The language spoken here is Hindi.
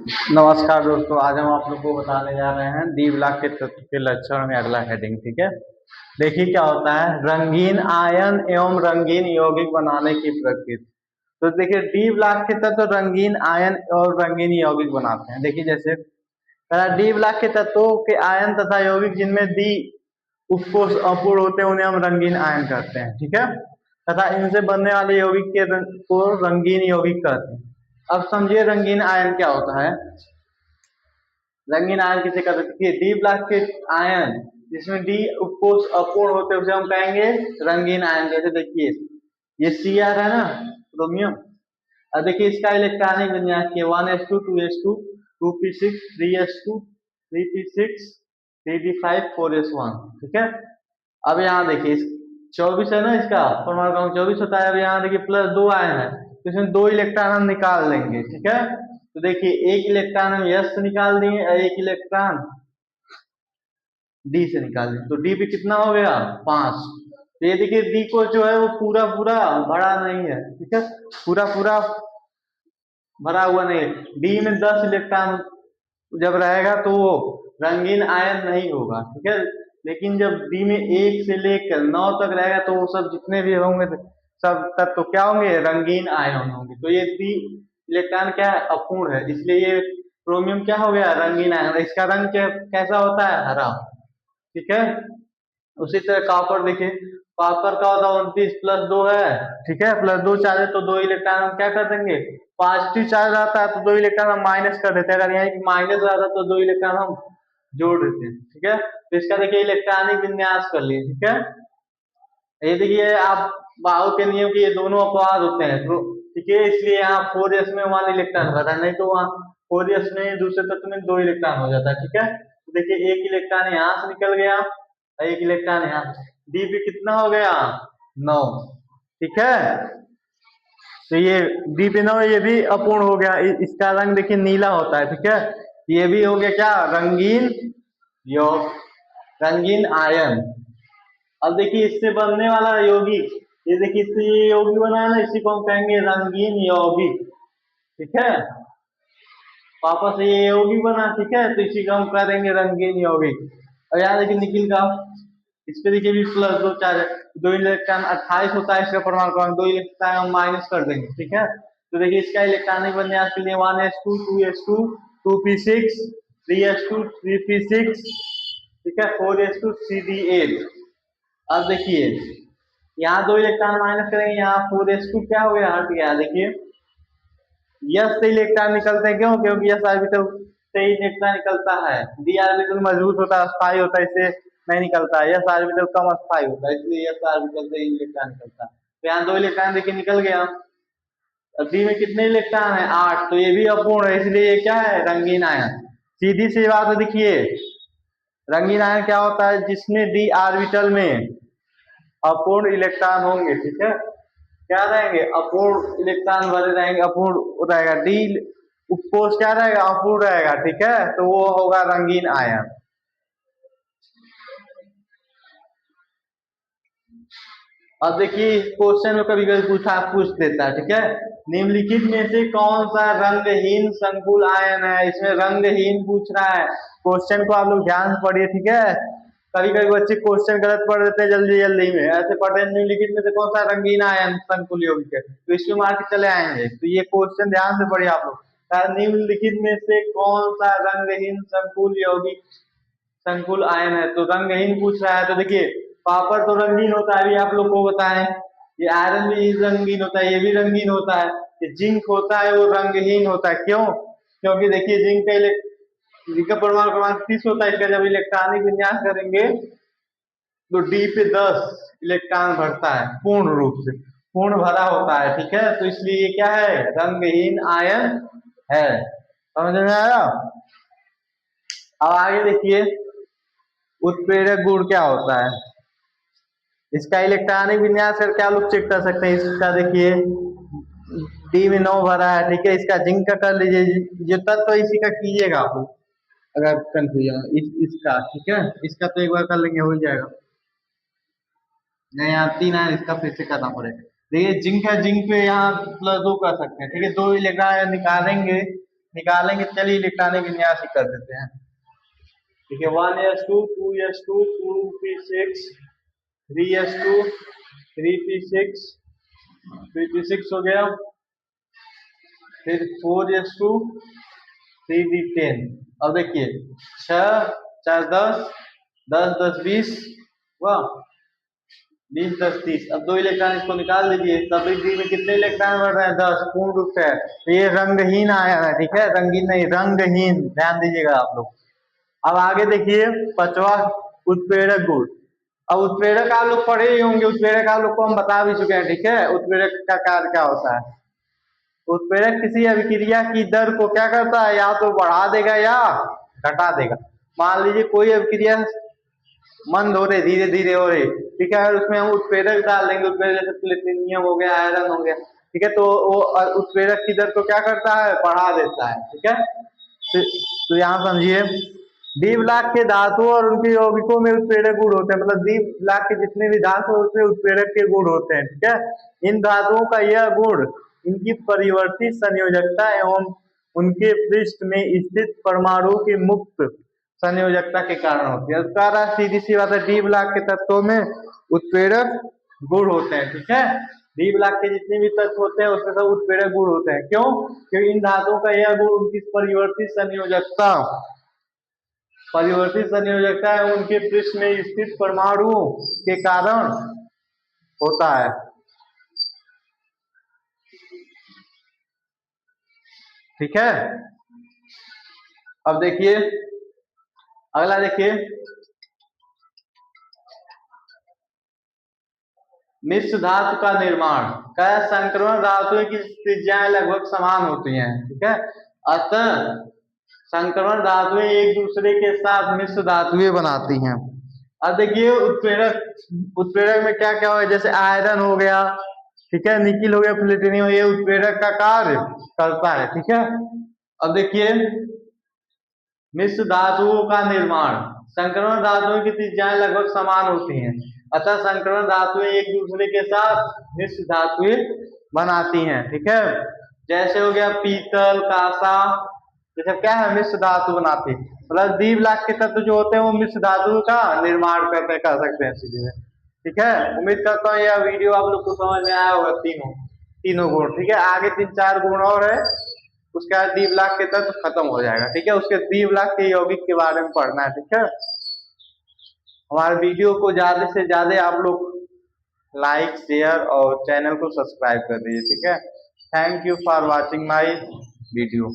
नमस्कार दोस्तों, आज हम आप लोग को बताने जा रहे हैं डी ब्लॉक के तत्व के लक्षण में अगला हेडिंग। ठीक है, देखिए क्या होता है रंगीन आयन एवं रंगीन यौगिक बनाने की प्रकृति। तो देखिए डी ब्लॉक के तत्व रंगीन आयन और रंगीन यौगिक बनाते हैं। देखिए जैसे डी ब्लॉक के तत्वों के आयन तथा यौगिक जिनमें डी उपकोष अपूर्ण होते हैं उन्हें हम रंगीन आयन कहते हैं। ठीक है, तथा इनसे बनने वाले यौगिक के को रंगीन यौगिक कहते हैं। अब समझिए रंगीन आयन क्या होता है। रंगीन आयन किसे कहते हैं? डी ब्लॉक के आयन जिसमें डी उपकोष अपूर्ण होते हैं उसे हम कहेंगे रंगीन आयन। जैसे देखिए ये Cr है ना, क्रोमियम। अब देखिए इसका इलेक्ट्रॉनिक विन्यास किया 1s2 2s2 2p6 3s2 3p6 3d5 4s1। ठीक है, अब यहाँ देखिए 24 है ना, इसका परमाणु क्रमांक 24 होता है। अब यहाँ देखिए प्लस 2 आयन है तो इसमें 2 इलेक्ट्रॉन हम निकाल देंगे। ठीक है, तो देखिए एक इलेक्ट्रॉन हम S से निकाल दिए और एक इलेक्ट्रॉन D से निकाल दिए, तो D पे कितना हो गया 5। तो ये देखिए D को जो है वो पूरा पूरा भरा नहीं है। ठीक है, पूरा पूरा भरा हुआ नहीं है। D में 10 इलेक्ट्रॉन जब रहेगा तो वो रंगीन आयन नहीं होगा। ठीक है, लेकिन जब डी में 1 से लेकर 9 तक रहेगा तो वो सब जितने भी होंगे सब तब तो क्या होंगे रंगीन आयन होंगे। तो ये डी इलेक्ट्रॉन क्या है अपूर्ण है, इसलिए ये क्रोमियम क्या हो गया रंगीन आयन। इसका रंग कैसा होता है हरा। ठीक है, उसी तरह कॉपर देखिए, कॉपर का होता है 29 प्लस 2 है। ठीक है, प्लस 2 चार्ज है तो 2 इलेक्ट्रॉन हम क्या कर देंगे, पॉजिटिव चार्ज आता है तो 2 इलेक्ट्रॉन हम माइनस कर देते हैं। अगर यहाँ माइनस आता है तो 2 इलेक्ट्रॉन हम जोड़ देते हैं। ठीक है, तो इसका देखिए इलेक्ट्रॉनिक विन्यास कर लिए। ठीक है, ये देखिए आप बाहु के नियम के ये दोनों अपवाद होते हैं। तो ठीक है, इसलिए यहाँ 4s में 1 इलेक्ट्रॉन भरा, नहीं तो वहाँ 4s में दूसरे तत्व में 2 इलेक्ट्रॉन हो जाता है। ठीक है, तो देखिए एक इलेक्ट्रॉन यहाँ से निकल गया, एक इलेक्ट्रॉन यहाँ, डी पे कितना हो गया 9। ठीक है, तो ये डी पे 9, ये भी अपूर्ण हो गया। इसका रंग देखिए नीला होता है। ठीक है, ये भी हो गया क्या रंगीन रंगीन आयन। अब देखिए इससे बनने वाला यौगिक, ये देखिए इससे ये यौगिक बना है ना, इसी को हम कहेंगे रंगीन यौगिक। ठीक है, वापस ये यौगिक बना। ठीक है, तो इसी को हम करेंगे रंगीन यौगिक। और यहाँ देखिए निकिल का, इस पे देखिए भी प्लस 2 चार्ज है, 2 इलेक्ट्रॉन 28 होता है इसका परमाणु क्रमांक, 2 इलेक्ट्रॉन हम माइनस कर देंगे। ठीक है, तो देखिए इसका इलेक्ट्रॉनिक विन्यास के लिए 1s2 2s2 2p6 3s2 3p6। ठीक है, 4s2 3d8। अब देखिए यहाँ 2 इलेक्ट्रॉन माइनस करेंगे, यहाँ 4s2 क्या हो गया हट गया। देखिए यस से इलेक्ट्रॉन निकलते हैं, क्यों? क्योंकि यस ऑर्बिटल से ही इलेक्ट्रॉन निकलता है। डी ऑर्बिटल मजबूत होता है, अस्थायी होता है, इससे नहीं निकलता है। यस ऑर्बिटल कम अस्थायी होता है, इसलिए यस ऑर्बिटल से ही इलेक्ट्रॉन निकलता है। तो यहाँ 2 इलेक्ट्रॉन देखिए निकल गया। अब डी में कितने इलेक्ट्रॉन है 8, तो ये भी अपूर्ण है, इसलिए ये क्या है रंगीन आयन। सीधी सी बात है, देखिए रंगीन आयन क्या होता है जिसमें डी ऑर्बिटल में अपूर्ण इलेक्ट्रॉन होंगे। ठीक है, क्या रहेंगे अपूर्ण इलेक्ट्रॉन भरे रहेंगे, अपूर्ण रहेगा। डी उपकोष क्या रहेगा अपूर्ण रहेगा। ठीक है, तो वो होगा रंगीन आयन। अब देखिए क्वेश्चन में कभी कभी पूछ देता है। ठीक है, निम्नलिखित में से कौन सा रंगहीन संकुल आयन है? इसमें रंगहीन पूछ रहा है। क्वेश्चन को आप लोग ध्यान से पढ़िए। ठीक है, कभी कभी बच्चे क्वेश्चन गलत पढ़ देते हैं जल्दी जल्दी में, ऐसे पढ़ते हैं निम्नलिखित में से कौन सा रंगीन आयन संकुल यौगिक है, तो इसमें मार के चले आएंगे। तो ये क्वेश्चन ध्यान से पढ़िए आप लोग। निम्नलिखित में से कौन सा रंगहीन संकुल यौगिक संकुल आयन है, तो रंगहीन पूछ रहा है। तो देखिए कॉपर तो रंगीन होता है, अभी आप लोग को बताएं। ये आयरन भी रंगीन होता है, ये भी रंगीन होता है। ये जिंक होता है वो रंगहीन होता है, क्यों? क्योंकि देखिए जिंक का परमाणु क्रमांक 30 होता है। इसका जब इलेक्ट्रॉनिक विन्यास करेंगे तो डी पे 10 इलेक्ट्रॉन भरता है, पूर्ण रूप से पूर्ण भरा होता है। ठीक है, तो इसलिए ये क्या है रंगहीन आयन है। समझ में आया? अब आगे देखिए उत्प्रेरक गुण क्या होता है, इसका इलेक्ट्रॉनिक विन्यास करके आप लोग चेक कर सकते हैं। इसका देखिए डी में 9 भरा है। ठीक है, इसका जिंक का कर लीजिए, जो तत्व तो इसी का कीजिएगा आप लोग अगर कंफ्यूजन इसका। ठीक है, इसका तो एक बार कर लेंगे हो जाएगा। नहीं यहाँ 3 है, इसका फिर से करना पड़ेगा। देखिए जिंक है, जिंक पे यहाँ +2 कर सकते हैं। ठीक है, 2 इलेक्ट्रॉन निकालेंगे निकालेंगे। चलिए इलेक्ट्रॉनिक विन्यास ही कर देते हैं। ठीक है, 1s2 2s2 2p6 3s2 3p6 3p6 हो गया, फिर 4s2 3d10। अब देखिए 6 4 10 10 10 20 हुआ, 20 10 30। अब दो इलेक्ट्रॉन इसको निकाल लीजिए, तब डी में कितने इलेक्ट्रॉन बढ़ रहे हैं? 10 पूर्ण रूप से। तो ये रंगहीन आयन है, ठीक है, रंगीन नहीं रंगहीन, ध्यान दीजिएगा आप लोग। अब आगे देखिए पांचवा उत्प्रेरक गुण। अब उत्प्रेरक आप लोग पढ़े ही होंगे, उत्प्रेरक आप लोग को हम बता भी चुके हैं, ठीक है। उत्प्रेरक का कार्य क्या होता है? उत्प्रेरक किसी अभिक्रिया की दर को क्या करता है? या तो बढ़ा देगा या घटा देगा। मान लीजिए कोई अभिक्रिया मंद हो रही, धीरे धीरे हो रही, ठीक है, अगर उसमें हम उत्प्रेरक डाल देंगे, उत्प्रेरक जैसे प्लेटिनियम हो गया, आयरन हो गया, ठीक है, तो वो उत्प्रेरक की दर को क्या करता है? बढ़ा देता है, ठीक है। तो यहाँ समझिए डी ब्लॉक के धातु और उनके यौगिकों में उत्प्रेरक गुण होते हैं, मतलब डी ब्लॉक के जितने भी धातु उसमें उत्प्रेरक के गुण होते हैं, ठीक है। इन धातुओं का यह गुण इनकी परिवर्तित संयोजकता एवं उनके पृष्ठ में स्थित परमाणु की मुक्त संयोजकता के कारण होती है। सीधी सी बात है, डी ब्लॉक के तत्वों में उत्प्रेरक गुण होते हैं, ठीक है। डी ब्लॉक के जितने भी तत्व होते हैं उसमें सब उत्प्रेरक गुण होते हैं। क्यों? क्योंकि इन धातुओं का यह गुण उनकी परिवर्तित संयोजकता है उनके पृष्ठ में स्थित परमाणुओं के कारण होता है। ठीक है, अब देखिए अगला, देखिए मिश्र धातु का निर्माण। क्या संक्रमण धातुओं की त्रिज्याएं लगभग समान होती हैं, ठीक है। अतः संक्रमण धातुएं एक दूसरे के साथ मिश्र धातुएं बनाती हैं। अब देखिए उत्प्रेरक में क्या क्या हो, जैसे आयरन हो गया, ठीक है, निकिल हो गया, प्लेटिनियम, ये उत्प्रेरक का कार्य करता है, ठीक है। अब देखिए मिश्र धातुओं का निर्माण। संक्रमण धातुओं की त्रिज्याएं लगभग समान होती हैं, अतः संक्रमण धातुएं एक दूसरे के साथ मिश्र धातुएं बनाती हैं, ठीक है। जैसे हो गया पीतल, कांसा, जैसे क्या है? मिश्र धातु बनाती है। मतलब डी ब्लॉक के तत्व जो होते हैं वो मिश्र धातु का निर्माण कर सकते हैं सीधे, ठीक है। उम्मीद करता हूँ यह वीडियो आप लोग को समझ में आया होगा। तीनों गुण, ठीक है। आगे 3-4 गुण और है, उसके बाद डी ब्लॉक के तत्व खत्म हो जाएगा, ठीक है। उसके डी ब्लॉक के यौगिक के बारे में पढ़ना है, ठीक है। हमारे वीडियो को ज्यादा से ज्यादा आप लोग लाइक, शेयर और चैनल को सब्सक्राइब कर दीजिए, ठीक है। Thank you for watching my video.